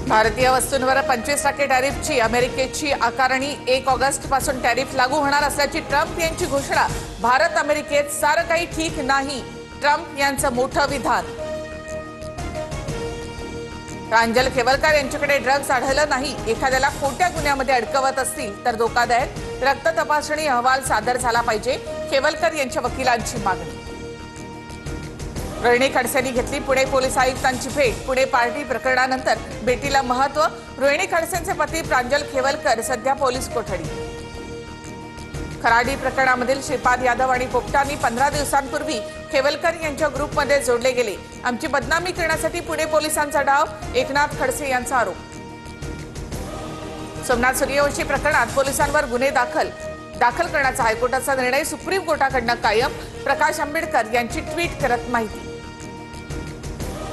भारतीय वस्तूंवर 25% टॅरिफची अमेरिकेची आकारणी 1 ऑगस्ट पासून टॅरिफ लागू होणार असल्याची ट्रम्प यांची घोषणा। भारत अमेरिकेत सारं काही ठीक नाही, ट्रम्प यांचं मोठं विधान। प्रांजल खेवलकर यांच्याकडे ड्रग्ज आढळलं नाही, एखाद्याला खोट्या गुन्ह्यामध्ये अडकवत असतील तर धोकादायक। रक्त तपासणी अहवाल सादर झाला पाहिजे, खेवलकर यांच्या वकिलांची मागणी। रोहिणी खडसेंनी घेतली पुणे पोलीस आयुक्तांची भेट। पुणे पार्टी प्रकरणानंतर भेटीला महत्त्व। रोहिणी खडसेंचे पती प्रांजल खेवलकर सध्या पोलीस कोठडी। खराडी प्रकरणामधील श्रीपाद यादव आणि पोपटांनी 15 दिवसांपूर्वी खेवलकर यांच्या ग्रुपमध्ये जोडले गेले। आमची बदनामी करण्यासाठी पुणे पोलिसांचा डाव, एकनाथ खडसे यांचा आरोप। सोमनाथ सूर्यवंशी प्रकरणात पोलिसांवर गुन्हे दाखल करण्याचा हायकोर्टाचा निर्णय सुप्रीम कोर्टाकडून कायम। प्रकाश आंबेडकर यांची ट्विट करत माहिती।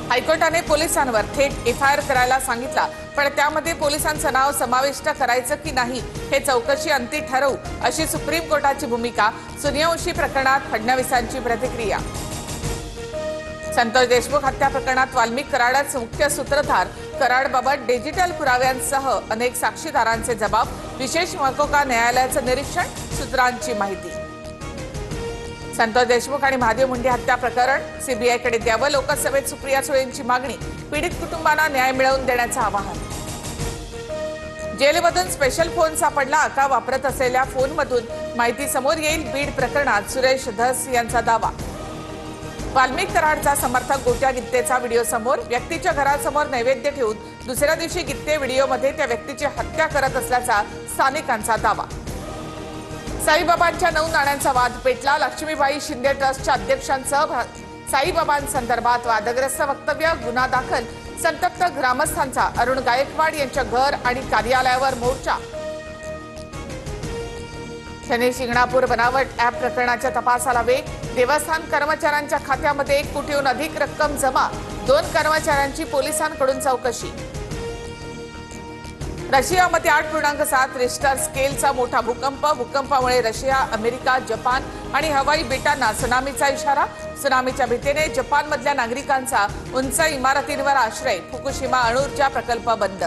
हायकोर्टाने पोलिसांवर थेट एफआयआर करायला सांगितला, पण त्यामध्ये पोलिसांचं नाव समाविष्ट करायचं की नाही हे चौकशी अंती ठरवू, अशी सुप्रीम कोर्टाची भूमिका। सूर्यवंशी प्रकरणात फडणवीसांची प्रतिक्रिया। संतोष देशमुख हत्या प्रकरणात वाल्मिक कराडच मुख्य सूत्रधार। कराडबाबत डिजिटल पुराव्यांसह अनेक साक्षीदारांचे जबाब। विशेष मकोका न्यायालयाचं निरीक्षण, सूत्रांची माहिती। संतोष देशमुख आणि महादेव मुंडे हत्या प्रकरण सीबीआयकडे द्यावं, लोकसभेत सुप्रिया सुळेंची मागणी। पीडित कुटुंबांना न्याय मिळवून देण्याचं आवाहन। जेलमधून स्पेशल फोन सापडला, अका वापरत असलेल्या फोनमधून माहिती समोर येईल। बीड प्रकरणात सुरेश धस यांचा दावा। वाल्मिक कराडचा समर्थक गोट्या गित्तेचा व्हिडिओ समोर। व्यक्तीच्या घरासमोर नैवेद्य ठेवून दुसऱ्या दिवशी गित्ते व्हिडिओमध्ये त्या व्यक्तीची हत्या करत असल्याचा स्थानिकांचा दावा। साईबाबांच्या 9 नाण्यांचा वाद पेटला। लक्ष्मीबाई शिंदे ट्रस्टच्या अध्यक्षांसह साईबाबांसंदर्भात वादग्रस्त वक्तव्य, गुन्हा दाखल। संतप्त ग्रामस्थांचा। अरुण गायकवाड यांच्या घर आणि कार्यालयावर मोर्चा। शनी शिंगणापूर बनावट ॲप प्रकरणाच्या तपासाला वेग। देवस्थान कर्मचाऱ्यांच्या खात्यामध्ये 1 कोटीहून अधिक रक्कम जमा। 2 कर्मचाऱ्यांची पोलिसांकडून चौकशी। रशियामध्ये 8.7 रिश्टर स्केलचा मोठा भूकंप। भूकंपामुळे रशिया, अमेरिका, जपान आणि हवाई बेटांना त्सुनामीचा इशारा। त्सुनामीच्या भीतीने जपानमधल्या नागरिकांचा उंच इमारतींवर आश्रय। फुकुशिमा अणुऊर्जा प्रकल्प बंद।